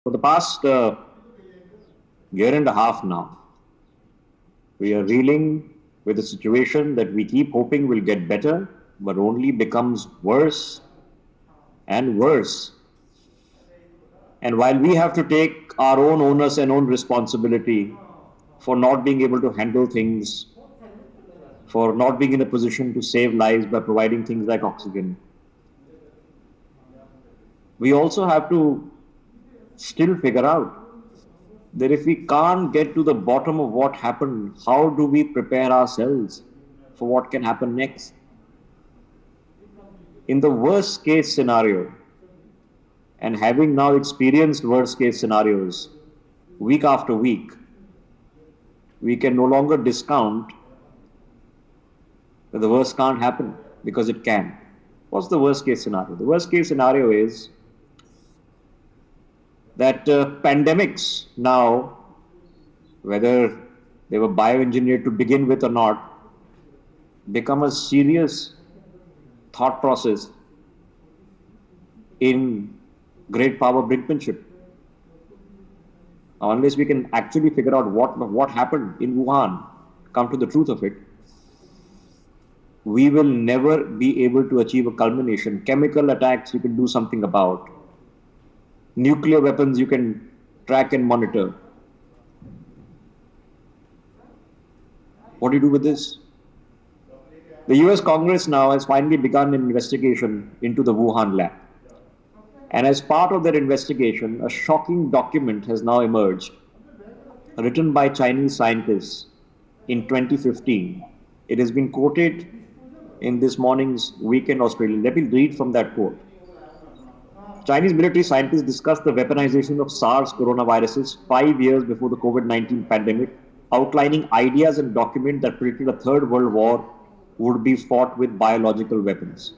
For the past year and a half now, we are reeling with a situation that we keep hoping will get better, but only becomes worse and worse. And while we have to take our own onus and own responsibility for not being able to handle things, for not being in a position to save lives by providing things like oxygen, we also have to still figure out that if we can't get to the bottom of what happened, how do we prepare ourselves for what can happen next? In the worst case scenario, and having now experienced worst case scenarios week after week, we can no longer discount that the worst can't happen, because it can. What's the worst case scenario? The worst case scenario is that pandemics now, whether they were bioengineered to begin with or not, become a serious thought process in great power brinkmanship. Now, unless we can actually figure out what happened in Wuhan, come to the truth of it, we will never be able to achieve a culmination. Chemical attacks you can do something about. Nuclear weapons you can track and monitor. What do you do with this? The US Congress now has finally begun an investigation into the Wuhan lab. And as part of that investigation, a shocking document has now emerged, written by Chinese scientists in 2015. It has been quoted in this morning's Weekend Australia. Let me read from that quote. Chinese military scientists discussed the weaponization of SARS coronaviruses 5 years before the COVID-19 pandemic, outlining ideas and documents that predicted a third world war would be fought with biological weapons.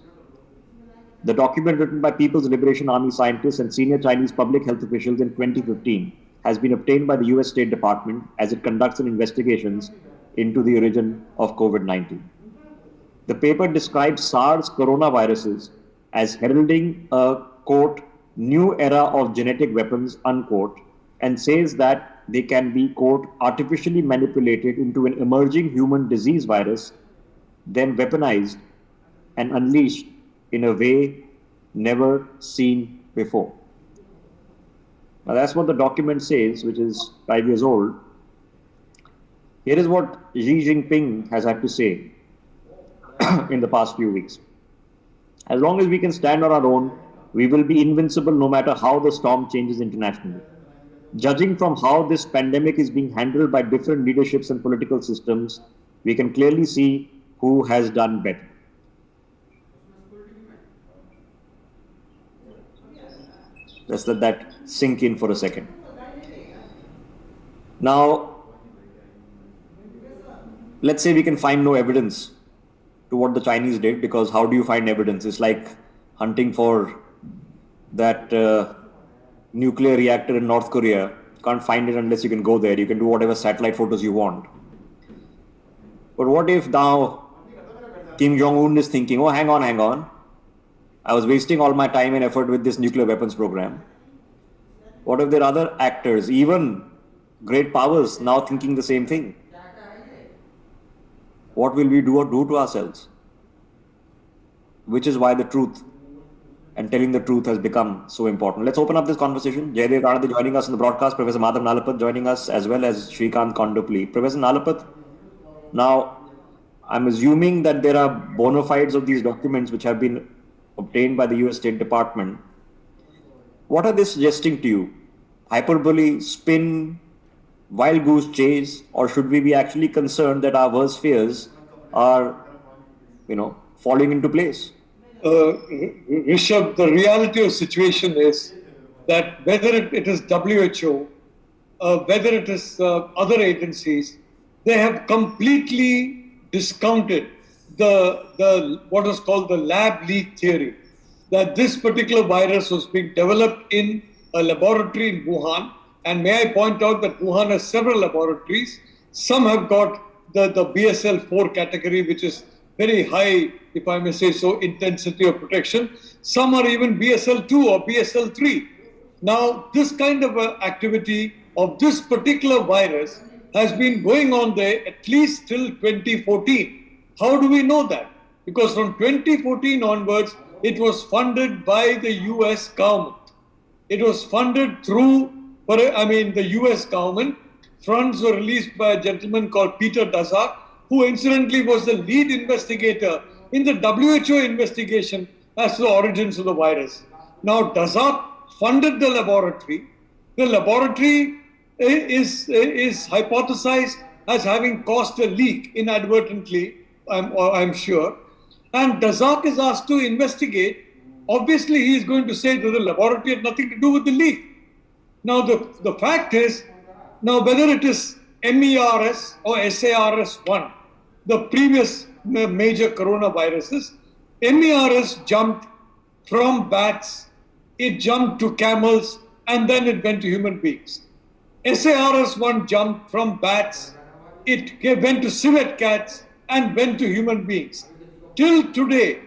The document, written by People's Liberation Army scientists and senior Chinese public health officials in 2015, has been obtained by the US State Department as it conducts investigations into the origin of COVID-19. The paper describes SARS coronaviruses as heralding a, quote, new era of genetic weapons, unquote, and says that they can be, quote, artificially manipulated into an emerging human disease virus, then weaponized and unleashed in a way never seen before. Now that's what the document says, which is 5 years old. Here is what Xi Jinping has had to say in the past few weeks. As long as we can stand on our own, we will be invincible no matter how the storm changes internationally. Judging from how this pandemic is being handled by different leaderships and political systems, we can clearly see who has done better. Let's let that sink in for a second. Now, let's say we can find no evidence to what the Chinese did, because how do you find evidence? It's like hunting for that nuclear reactor in North Korea. You can't find it unless you can go there. You can do whatever satellite photos you want. But what if now Kim Jong-un is thinking, oh, hang on. I was wasting all my time and effort with this nuclear weapons program. What if there are other actors, even great powers, now thinking the same thing? What will we do to ourselves? Which is why the truth and telling the truth has become so important. Let's open up this conversation. Jaidev Kanade joining us in the broadcast, Professor Madhav Nalapat joining us, as well as Shrikant Kondopli. Professor Nalapat, now I'm assuming that there are bona fides of these documents which have been obtained by the US State Department. What are they suggesting to you? Hyperbole, spin, wild goose chase, or should we be actually concerned that our worst fears are, falling into place? Rishabh, the reality of the situation is that whether it is WHO, whether it is other agencies, they have completely discounted the what is called the lab leak theory, that this particular virus was being developed in a laboratory in Wuhan. And may I point out that Wuhan has several laboratories. Some have got the BSL-4 category, which is very high, if I may say so, intensity of protection. Some are even BSL-2 or BSL-3. Now, this kind of activity of this particular virus has been going on there at least till 2014. How do we know that? Because from 2014 onwards, it was funded by the US government. It was funded through, the US government. Funds were released by a gentleman called Peter Daszak, who incidentally was the lead investigator in the WHO investigation as to the origins of the virus. Now, Daszak funded the laboratory. The laboratory is hypothesized as having caused a leak inadvertently, I'm sure. And Daszak is asked to investigate. Obviously, he is going to say that the laboratory had nothing to do with the leak. Now, the fact is, now whether it is MERS or SARS-1, the previous major coronaviruses, MERS jumped from bats, it jumped to camels, and then it went to human beings. SARS-1 jumped from bats, it went to civet cats, and went to human beings. Till today,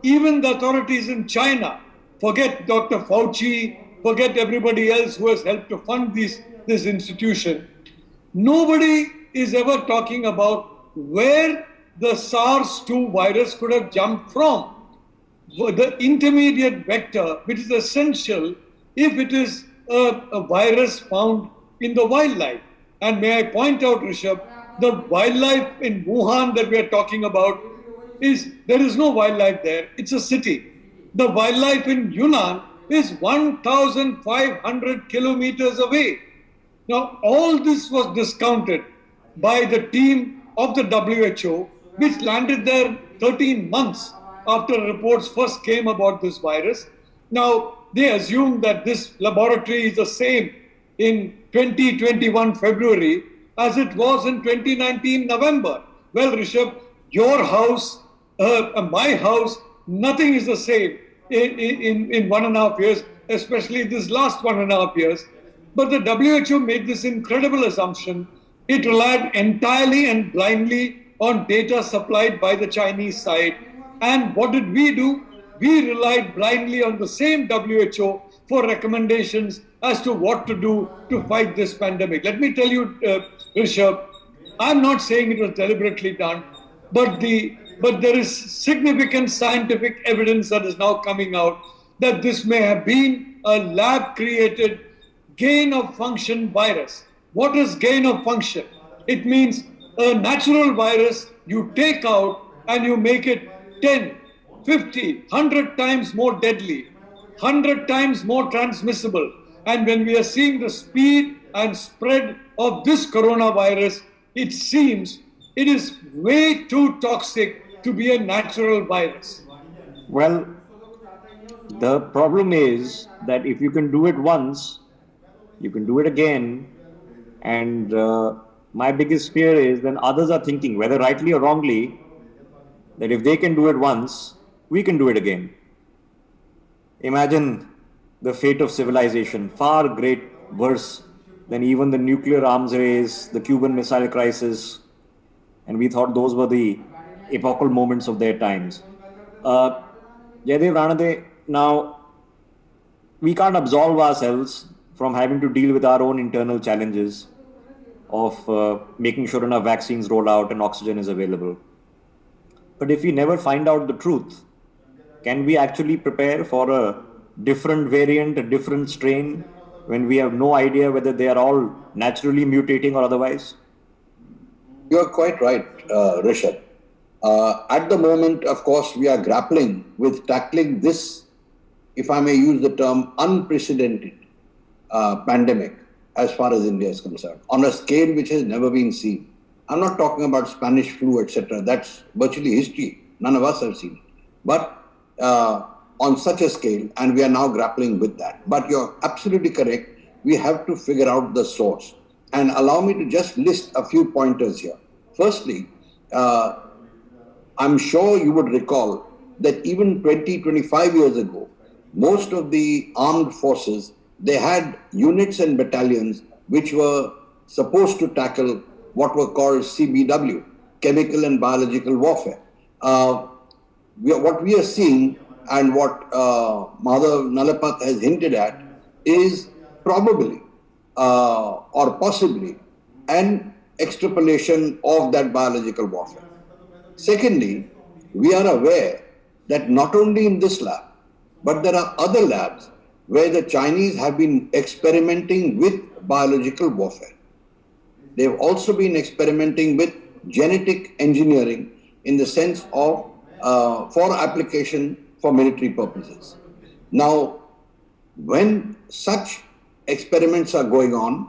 even the authorities in China, forget Dr. Fauci, forget everybody else who has helped to fund this institution, nobody is ever talking about where the SARS-2 virus could have jumped from. The intermediate vector, which is essential if it is a virus found in the wildlife. And may I point out, Rishabh, the wildlife in Wuhan that we are talking about there is no wildlife there. It's a city. The wildlife in Yunnan is 1,500 kilometers away. Now, all this was discounted by the team of the WHO, which landed there 13 months after reports first came about this virus. Now, they assumed that this laboratory is the same in 2021 February as it was in 2019 November. Well, Rishabh, your house, my house, nothing is the same in 1.5 years, especially this last 1.5 years. But the WHO made this incredible assumption. It relied entirely and blindly on data supplied by the Chinese side. And what did we do? We relied blindly on the same WHO for recommendations as to what to do to fight this pandemic. Let me tell you, Rishabh, I'm not saying it was deliberately done, but there is significant scientific evidence that is now coming out that this may have been a lab-created gain-of-function virus. What is gain of function? It means a natural virus you take out and you make it 10, 50, 100 times more deadly, 100 times more transmissible. And when we are seeing the speed and spread of this coronavirus, it seems it is way too toxic to be a natural virus. Well, the problem is that if you can do it once, you can do it again. And my biggest fear is then others are thinking, whether rightly or wrongly, that if they can do it once, we can do it again. Imagine the fate of civilization, far great worse than even the nuclear arms race, the Cuban Missile Crisis, and we thought those were the epochal moments of their times. Jaidev, Ranade, now we can't absolve ourselves from having to deal with our own internal challenges of making sure enough vaccines roll out and oxygen is available. But if we never find out the truth, can we actually prepare for a different variant, a different strain, when we have no idea whether they are all naturally mutating or otherwise? You are quite right, Rishabh. At the moment, of course, we are grappling with tackling this, if I may use the term, unprecedented pandemic as far as India is concerned, on a scale which has never been seen. I'm not talking about Spanish flu, etc. That's virtually history. None of us have seen it. But on such a scale, and we are now grappling with that. But you're absolutely correct. We have to figure out the source. And allow me to just list a few pointers here. Firstly, I'm sure you would recall that even 20, 25 years ago, most of the armed forces, they had units and battalions which were supposed to tackle what were called CBW, chemical and biological warfare. What we are seeing and what Madhav Nalapat has hinted at is probably or possibly an extrapolation of that biological warfare. Secondly, we are aware that not only in this lab, but there are other labs where the Chinese have been experimenting with biological warfare. They've also been experimenting with genetic engineering in the sense of for application for military purposes. Now, when such experiments are going on,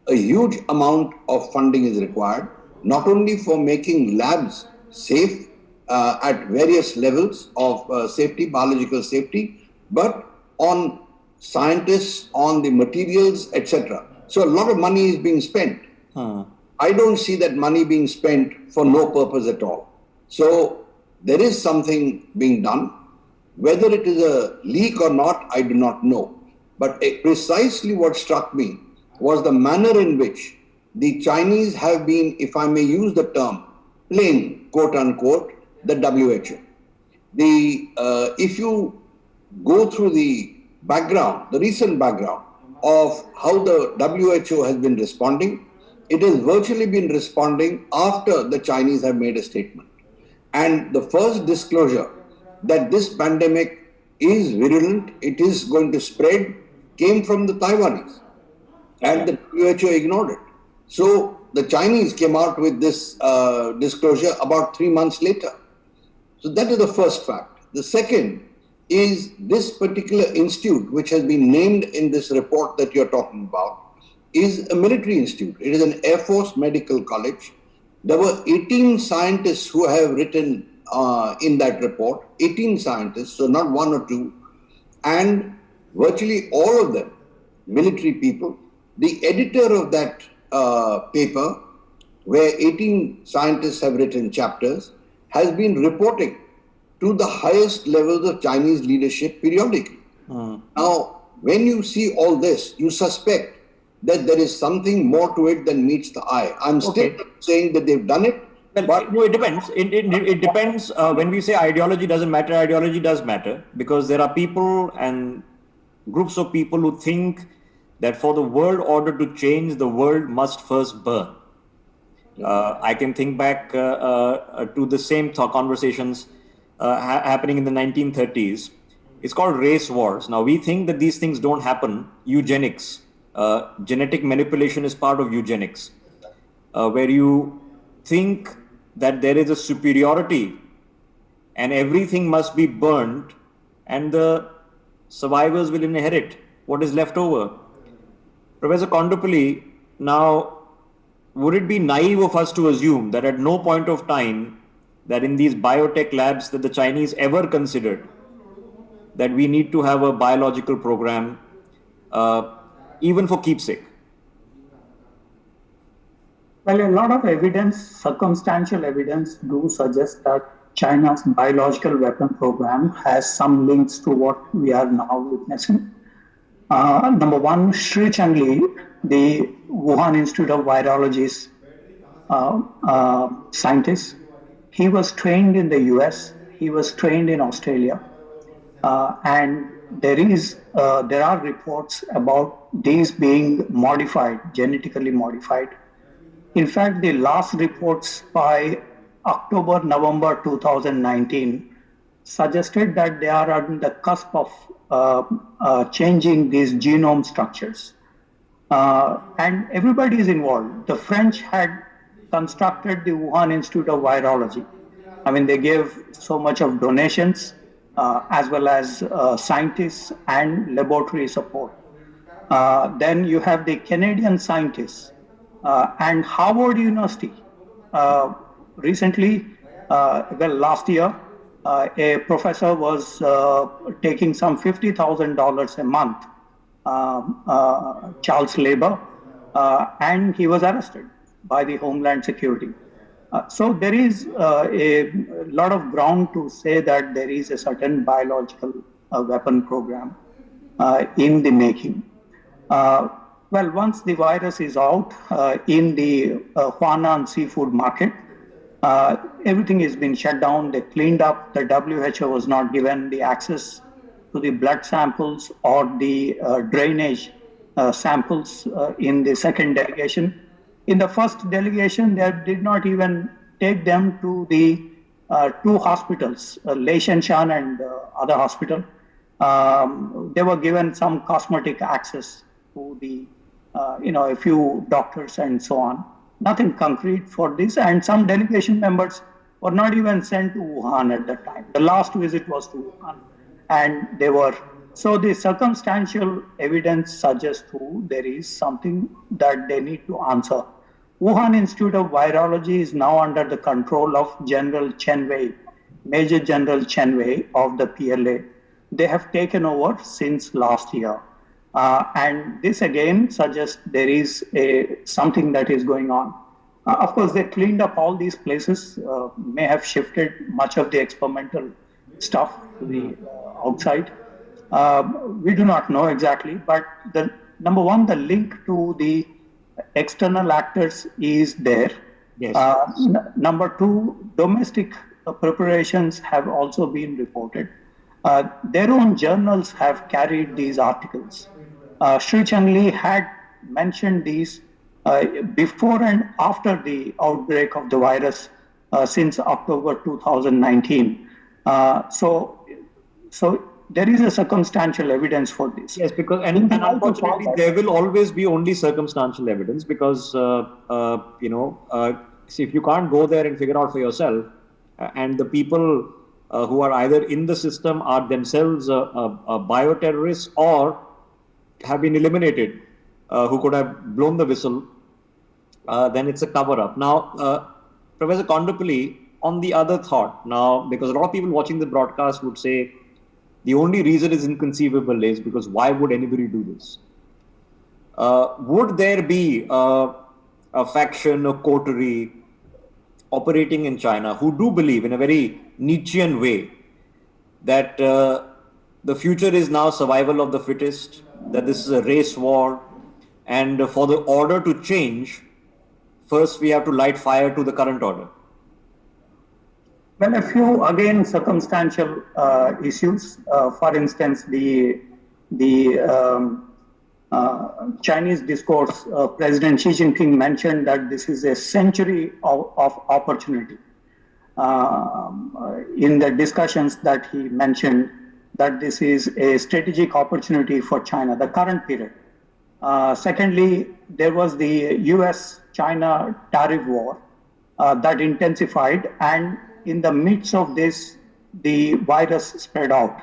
a huge amount of funding is required, not only for making labs safe at various levels of safety, biological safety, but on scientists, on the materials, etc. So a lot of money is being spent. I don't see that money being spent for no purpose at all. So there is something being done. Whether it is a leak or not, I do not know. But precisely what struck me was the manner in which the Chinese have been, if I may use the term, playing, quote unquote, the WHO. If you go through the background, the recent background of how the WHO has been responding, it has virtually been responding after the Chinese have made a statement. And the first disclosure that this pandemic is virulent, it is going to spread, came from the Taiwanese. And the WHO ignored it. So the Chinese came out with this disclosure about 3 months later. So that is the first fact. The second is this particular institute, which has been named in this report that you're talking about, is a military institute. It is an Air Force Medical College. There were 18 scientists who have written in that report, 18 scientists, so not one or two, and virtually all of them military people. The editor of that paper, where 18 scientists have written chapters, has been reporting to the highest levels of Chinese leadership periodically. Now, when you see all this, you suspect that there is something more to it than meets the eye. I'm still saying that they've done it. Well, but no, it depends. It depends. When we say ideology doesn't matter, ideology does matter, because there are people and groups of people who think that for the world order to change, the world must first burn. I can think back to the same conversations happening in the 1930s. It's called race wars. Now, we think that these things don't happen. Eugenics, genetic manipulation is part of eugenics, where you think that there is a superiority and everything must be burned and the survivors will inherit what is left over. Professor Kondopalli, now, would it be naive of us to assume that at no point of time that in these biotech labs that the Chinese ever considered that we need to have a biological program, even for keepsake? Well, a lot of evidence, circumstantial evidence, do suggest that China's biological weapon program has some links to what we are now witnessing. Number one, Shri Changli, the Wuhan Institute of Virology's scientist, he was trained in the US, he was trained in Australia, and there are reports about these being modified, genetically modified. In fact, the last reports by October, November 2019 suggested that they are on the cusp of changing these genome structures. And everybody is involved. The French had constructed the Wuhan Institute of Virology. I mean, they gave so much of donations as well as scientists and laboratory support. Then you have the Canadian scientists and Harvard University. Recently, last year, a professor was taking some $50,000 a month, Charles Labour, and he was arrested by the Homeland Security. So there is a lot of ground to say that there is a certain biological weapon program in the making. Well, once the virus is out in the Huanan seafood market, everything has been shut down. They cleaned up. The WHO was not given the access to the blood samples or the drainage samples in the second delegation. In the first delegation, they did not even take them to the two hospitals, Leishanshan and other hospital. They were given some cosmetic access to the, a few doctors and so on. Nothing concrete for this, and some delegation members were not even sent to Wuhan at that time. The last visit was to Wuhan, and they were. So the circumstantial evidence suggests there is something that they need to answer. Wuhan Institute of Virology is now under the control of General Chen Wei, Major General Chen Wei of the PLA. They have taken over since last year. And this again suggests there is something that is going on. Of course, they cleaned up all these places, may have shifted much of the experimental stuff to the outside. We do not know exactly, but number one, the link to the external actors is there. Yes. Number two, domestic preparations have also been reported. Their own journals have carried these articles. Sri Changli had mentioned these before and after the outbreak of the virus since October 2019. So there is a circumstantial evidence for this. Yes, because and unfortunately there will always be only circumstantial evidence because see, if you can't go there and figure out for yourself, and the people who are either in the system are themselves bioterrorists or have been eliminated, who could have blown the whistle, then it's a cover-up. Now, Professor Kondapalli, on the other thought, now, because a lot of people watching the broadcast would say, the only reason is inconceivable is because why would anybody do this? Would there be a faction, a coterie operating in China who do believe in a very Nietzschean way that the future is now survival of the fittest, that this is a race war, and for the order to change, first we have to light fire to the current order? Well, a few, again, circumstantial issues. For instance, the Chinese discourse, President Xi Jinping mentioned that this is a century of opportunity. In the discussions that he mentioned, that this is a strategic opportunity for China, the current period. Secondly, there was the US-China tariff war that intensified, and in the midst of this, the virus spread out.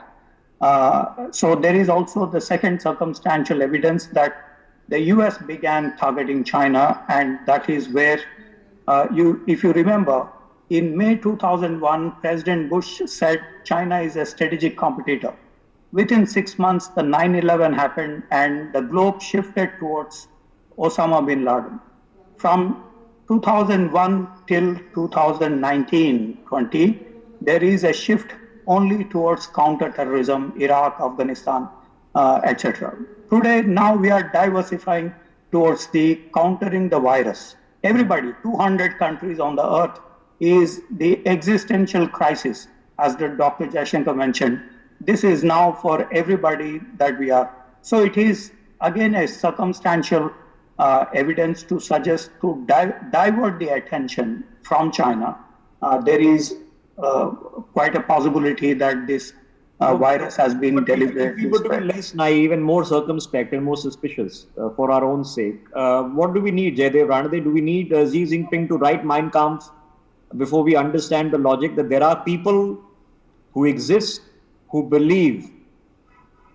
So there is also the second circumstantial evidence that the US began targeting China, and that is where, if you remember, in May 2001, President Bush said China is a strategic competitor. Within 6 months, the 9/11 happened and the globe shifted towards Osama bin Laden. From 2001 till 2019-20, there is a shift only towards counterterrorism, Iraq, Afghanistan, etc. Today, now we are diversifying towards the countering the virus. Everybody, 200 countries on the earth, is the existential crisis, as the Dr. Jaishankar mentioned. This is now for everybody that we are. So it is, again, a circumstantial evidence to suggest to divert the attention from China. There is quite a possibility that this virus has been deliberately spread. If we were to be less naive and more circumspect and more suspicious for our own sake, what do we need, Jaydev Ranade? Do we need Xi Jinping to write Mein Kampf before we understand the logic that there are people who exist, who believe,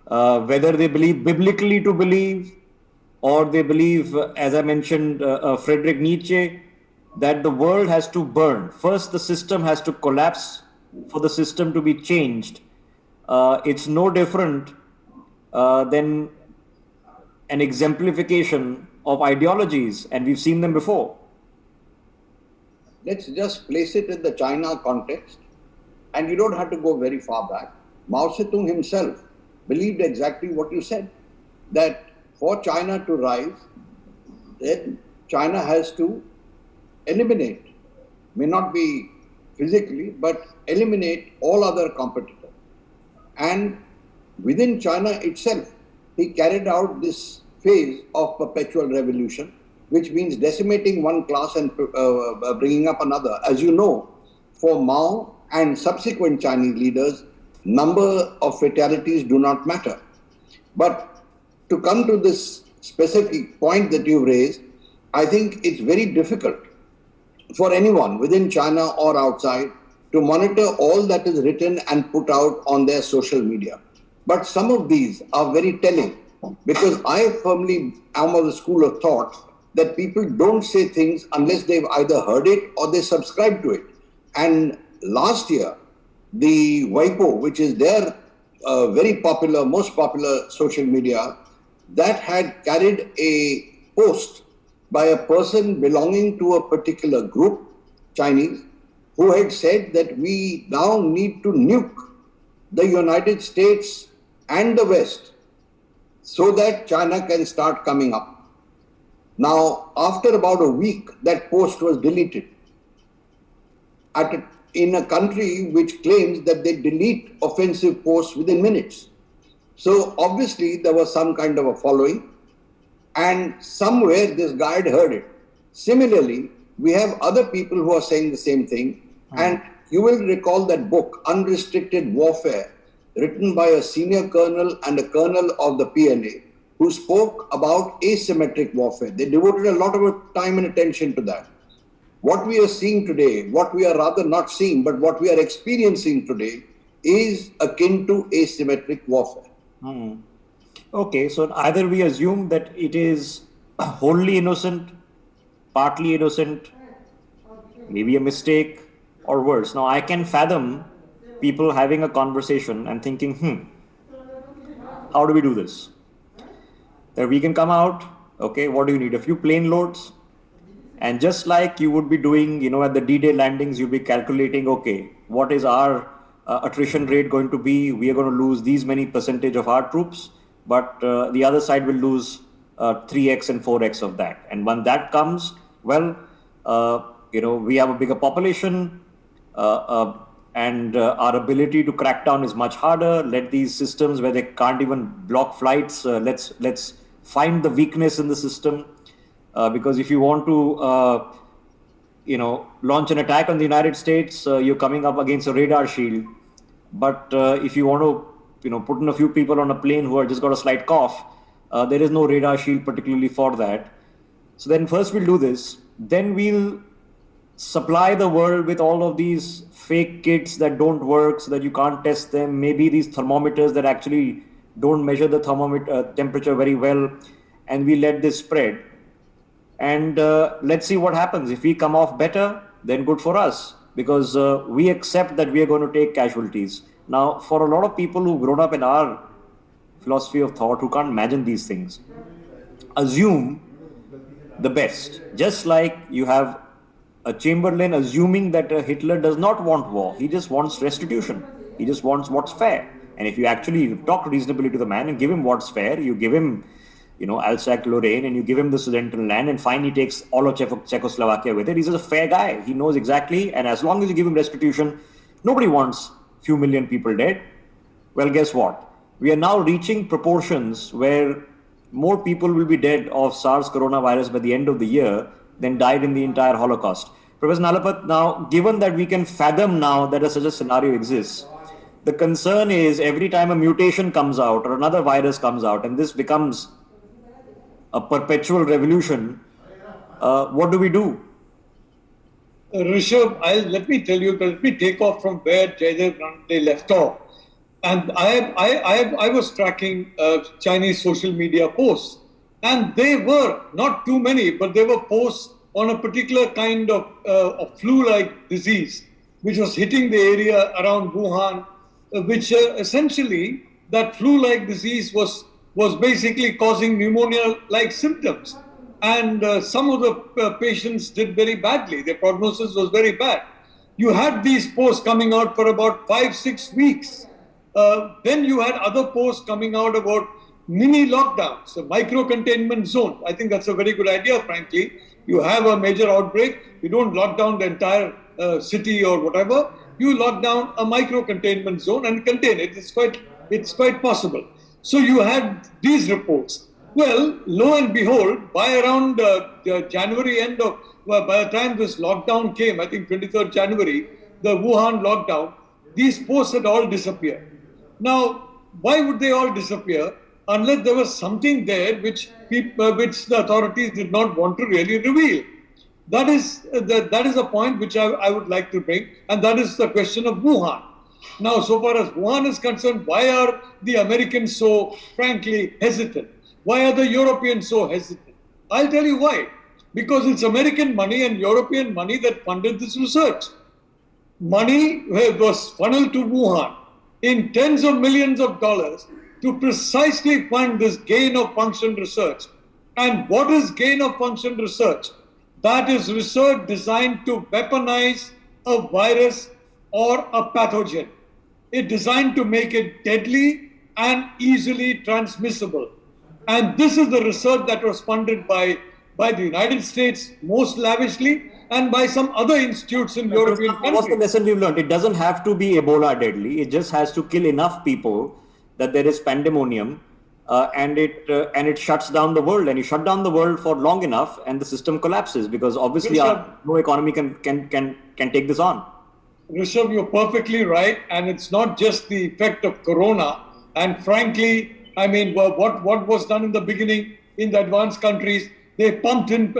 whether they believe biblically to believe, or they believe, as I mentioned, Friedrich Nietzsche, that the world has to burn. First, the system has to collapse for the system to be changed. It's no different than an exemplification of ideologies, and we've seen them before. Let's just place it in the China context, and you don't have to go very far back. Mao Zedong himself believed exactly what you said, that for China to rise, then China has to eliminate, may not be physically, but eliminate all other competitors. And within China itself, he carried out this phase of perpetual revolution, which means decimating one class and bringing up another. As you know, for Mao and subsequent Chinese leaders, number of fatalities do not matter. But to come to this specific point that you've raised, I think it's very difficult for anyone within China or outside to monitor all that is written and put out on their social media. But some of these are very telling, because I firmly am of the school of thought that people don't say things unless they've either heard it or they subscribe to it. And last year, the Weibo, which is their very popular, most popular social media, that had carried a post by a person belonging to a particular group, Chinese, who had said that we now need to nuke the United States and the West so that China can start coming up. Now, after about a week, that post was deleted in a country which claims that they delete offensive posts within minutes. So obviously there was some kind of a following, and somewhere this guy had heard it. Similarly, we have other people who are saying the same thing. And you will recall that book, Unrestricted Warfare, written by a senior colonel and a colonel of the PLA, who spoke about asymmetric warfare. They devoted a lot of time and attention to that. What we are seeing today, what we are rather not seeing, but what we are experiencing today is akin to asymmetric warfare. Okay, so either we assume that it is wholly innocent, partly innocent, maybe a mistake, or worse. Now, I can fathom people having a conversation and thinking, how do we do this? That we can come out, okay, what do you need? A few plane loads? And just like you would be doing, at the D-Day landings, you'll be calculating, okay, what is our attrition rate going to be? We are going to lose these many percentage of our troops, but the other side will lose 3x and 4x of that. And when that comes, well, we have a bigger population, and our ability to crack down is much harder. Let these systems where they can't even block flights, let's find the weakness in the system. Because if you want to, launch an attack on the United States, you're coming up against a radar shield. But if you want to, put in a few people on a plane who have just got a slight cough, there is no radar shield particularly for that. So then first we'll do this. Then we'll supply the world with all of these fake kits that don't work so that you can't test them. Maybe these thermometers that actually don't measure the temperature very well. And we let this spread. And let's see what happens. If we come off better, then good for us, because we accept that we are going to take casualties. Now, for a lot of people who've grown up in our philosophy of thought, who can't imagine these things, assume the best. Just like you have a Chamberlain assuming that Hitler does not want war. He just wants restitution. He just wants what's fair. And if you actually talk reasonably to the man and give him what's fair, you give him Alsace-Lorraine, and you give him the Sudetenland land, and fine, he takes all of Czechoslovakia with it. He's a fair guy. He knows exactly, and as long as you give him restitution, nobody wants few million people dead. Well, guess what? We are now reaching proportions where more people will be dead of SARS coronavirus by the end of the year than died in the entire Holocaust. Professor Nalapat, now, given that we can fathom now that such a scenario exists, the concern is every time a mutation comes out or another virus comes out, and this becomes a perpetual revolution, what do we do? Rishabh, let me take off from where Jaidev Nande left off. And I was tracking Chinese social media posts, and they were not too many, but they were posts on a particular kind of flu-like disease, which was hitting the area around Wuhan, which essentially that flu-like disease was basically causing pneumonia-like symptoms. And some of the patients did very badly. Their prognosis was very bad. You had these posts coming out for about 5-6 weeks. Then you had other posts coming out about mini lockdowns, a micro-containment zone. I think that's a very good idea, frankly. You have a major outbreak, you don't lock down the entire city or whatever. You lock down a micro-containment zone and contain it. It's quite possible. So you had these reports. Well, lo and behold, by around the January end of, well, by the time this lockdown came, I think 23rd January, the Wuhan lockdown, these posts had all disappeared. Now, why would they all disappear unless there was something there which which the authorities did not want to really reveal? That is a point which I would like to bring, and that is the question of Wuhan. Now, so far as Wuhan is concerned, why are the Americans so frankly hesitant? Why are the Europeans so hesitant? I'll tell you why. Because it's American money and European money that funded this research. Money was funneled to Wuhan in tens of millions of dollars to precisely fund this gain of function research. And what is gain of function research? That is research designed to weaponize a virus or a pathogen. It's designed to make it deadly and easily transmissible. And this is the research that was funded by the United States most lavishly and by some other institutes in European countries. What's the lesson we've learned? It doesn't have to be Ebola deadly. It just has to kill enough people that there is pandemonium and it shuts down the world. And you shut down the world for long enough and the system collapses because obviously no economy can take this on. Rishabh, you're perfectly right. And it's not just the effect of Corona. And frankly, I mean, what was done in the beginning in the advanced countries, they pumped in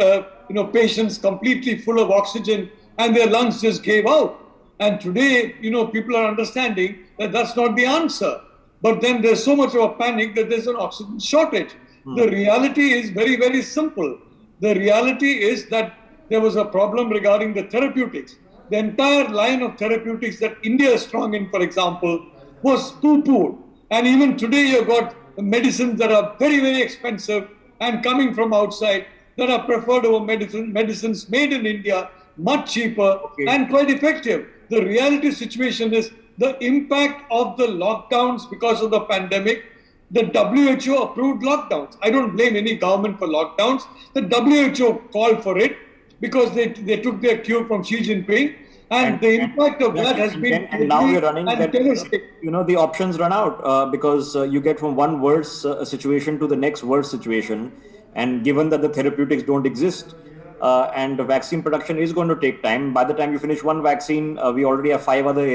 patients completely full of oxygen and their lungs just gave out. And today, people are understanding that that's not the answer. But then there's so much of a panic that there's an oxygen shortage. The reality is very, very simple. The reality is that there was a problem regarding the therapeutics. The entire line of therapeutics that India is strong in, for example, was poo-pooed. And even today you've got medicines that are very, very expensive and coming from outside that are preferred over medicines made in India, much cheaper and quite effective. The reality situation is the impact of the lockdowns because of the pandemic. The WHO approved lockdowns. I don't blame any government for lockdowns. The WHO called for it because they took their cue from Xi Jinping. And the impact of that has been and now we're running that, the options run out because you get from one worse situation to the next worse situation. And given that the therapeutics don't exist and the vaccine production is going to take time, by the time you finish one vaccine, we already have 5 other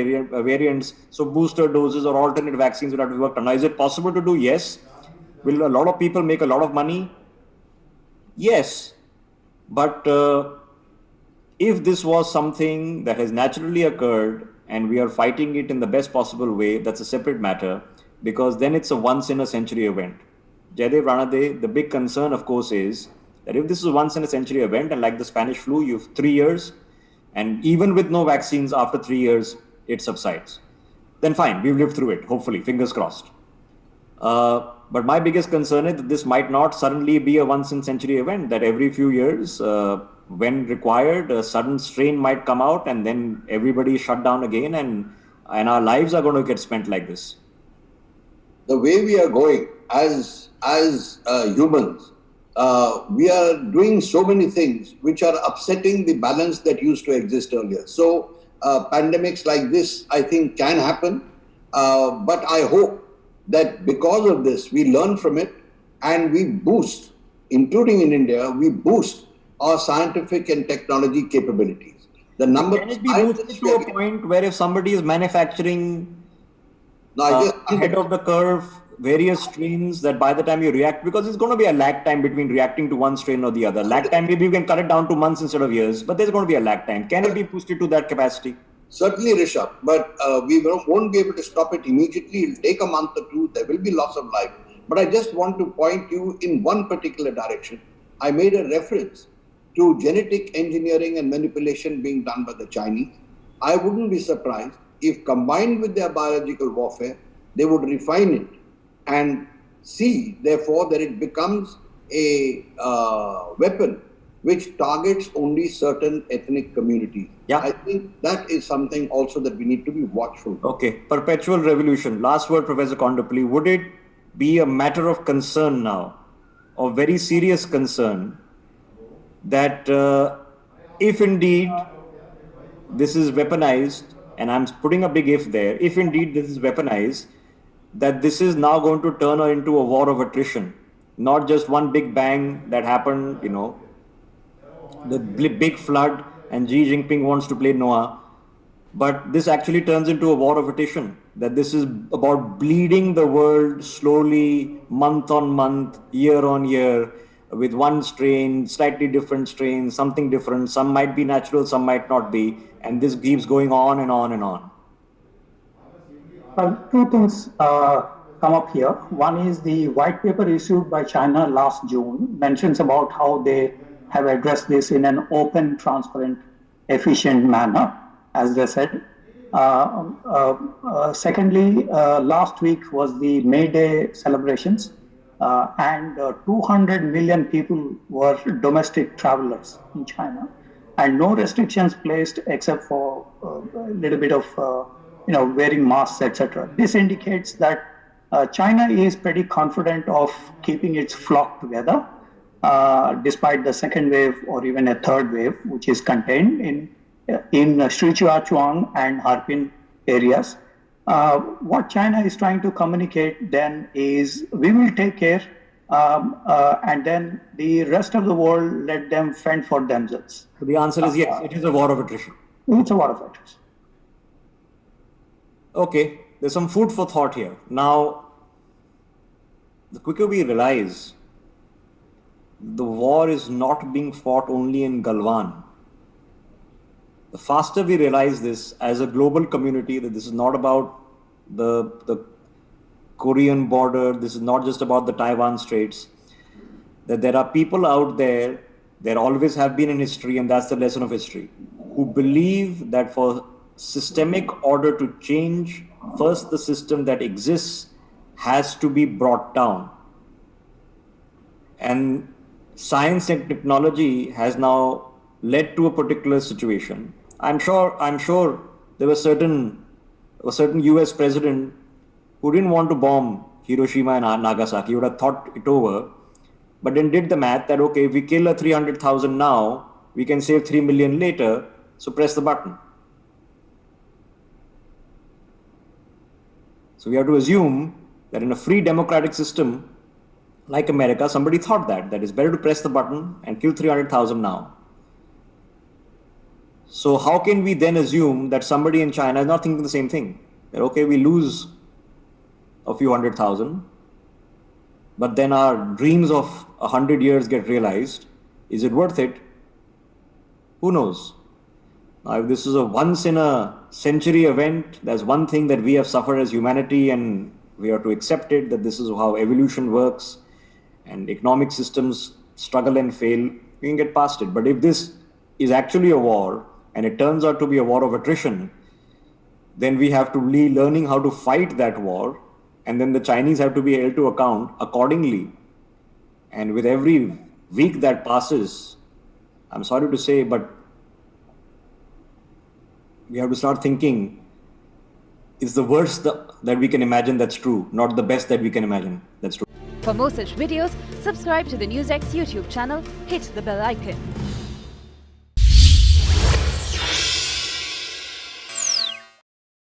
variants. So booster doses or alternate vaccines will have to be worked on. Now, is it possible to do? Yes. Will a lot of people make a lot of money? Yes. But if this was something that has naturally occurred and we are fighting it in the best possible way, that's a separate matter because then it's a once in a century event. Jaidev Ranade, the big concern, of course, is that if this is a once in a century event and like the Spanish flu, you have 3 years and even with no vaccines after 3 years, it subsides. Then fine, we've lived through it, hopefully, fingers crossed. But my biggest concern is that this might not suddenly be a once in a century event, that every few years, when required, a sudden strain might come out and then everybody is shut down again and our lives are going to get spent like this. The way we are going as humans, we are doing so many things which are upsetting the balance that used to exist earlier. So pandemics like this, I think, can happen. But I hope that because of this, we learn from it and we boost, including in India, we boost our scientific and technology capabilities. The number can it be boosted to a point where if somebody is manufacturing ahead of the curve, various strains that by the time you react, because it's going to be a lag time between reacting to one strain or the other. Lag time, maybe you can cut it down to months instead of years, but there's going to be a lag time. Can it be boosted to that capacity? Certainly, Rishabh, but we won't be able to stop it immediately. It'll take a month or two. There will be loss of life. But I just want to point you in one particular direction. I made a reference to genetic engineering and manipulation being done by the Chinese. I wouldn't be surprised if combined with their biological warfare, they would refine it and see, therefore, that it becomes a weapon which targets only certain ethnic communities. Yeah. I think that is something also that we need to be watchful. Okay, perpetual revolution. Last word, Professor Kondapalli. Would it be a matter of concern now, of very serious concern, that if indeed this is weaponized, and I'm putting a big if there, if indeed this is weaponized, that this is now going to turn into a war of attrition, not just one big bang that happened, the big flood and Xi Jinping wants to play Noah. But this actually turns into a war of attrition, that this is about bleeding the world slowly, month on month, year on year, with one strain, slightly different strain, something different. Some might be natural, some might not be. And this keeps going on and on and on. Well, two things come up here. One is the white paper issued by China last June mentions about how they have addressed this in an open, transparent, efficient manner, as they said. Secondly, last week was the May Day celebrations, and 200 million people were domestic travelers in China, and no restrictions placed except for a little bit of wearing masks, etc. This indicates that China is pretty confident of keeping its flock together, despite the second wave or even a third wave, which is contained in Shichuachuang and Harbin areas. What China is trying to communicate then is we will take care, and then the rest of the world, let them fend for themselves. So the answer is yes, it is a war of attrition. It's a war of attrition. Okay, there's some food for thought here. Now, the quicker we realize the war is not being fought only in Galwan, the faster we realize this as a global community, that this is not about the Korean border, this is not just about the Taiwan Straits, that there are people out there, there always have been in history, and that's the lesson of history, who believe that for systemic order to change, first the system that exists has to be brought down. And science and technology has now led to a particular situation. I'm sure there was a certain US president who didn't want to bomb Hiroshima and Nagasaki. He would have thought it over, but then did the math that, okay, if we kill 300,000 now, we can save 3 million later, so press the button. So we have to assume that in a free democratic system like America, somebody thought that it's better to press the button and kill 300,000 now. So how can we then assume that somebody in China is not thinking the same thing? That, okay, we lose a few 100,000, but then our dreams of 100 years get realized. Is it worth it? Who knows? Now, if this is a once in a century event, there's one thing that we have suffered as humanity, and we have to accept it, that this is how evolution works and economic systems struggle and fail. We can get past it. But if this is actually a war, and it turns out to be a war of attrition, then we have to be learning how to fight that war, and then the Chinese have to be held to account accordingly. And with every week that passes, I'm sorry to say, but we have to start thinking, it's the worst that we can imagine that's true, not the best that we can imagine that's true. For more such videos, subscribe to the NewsX YouTube channel, hit the bell icon.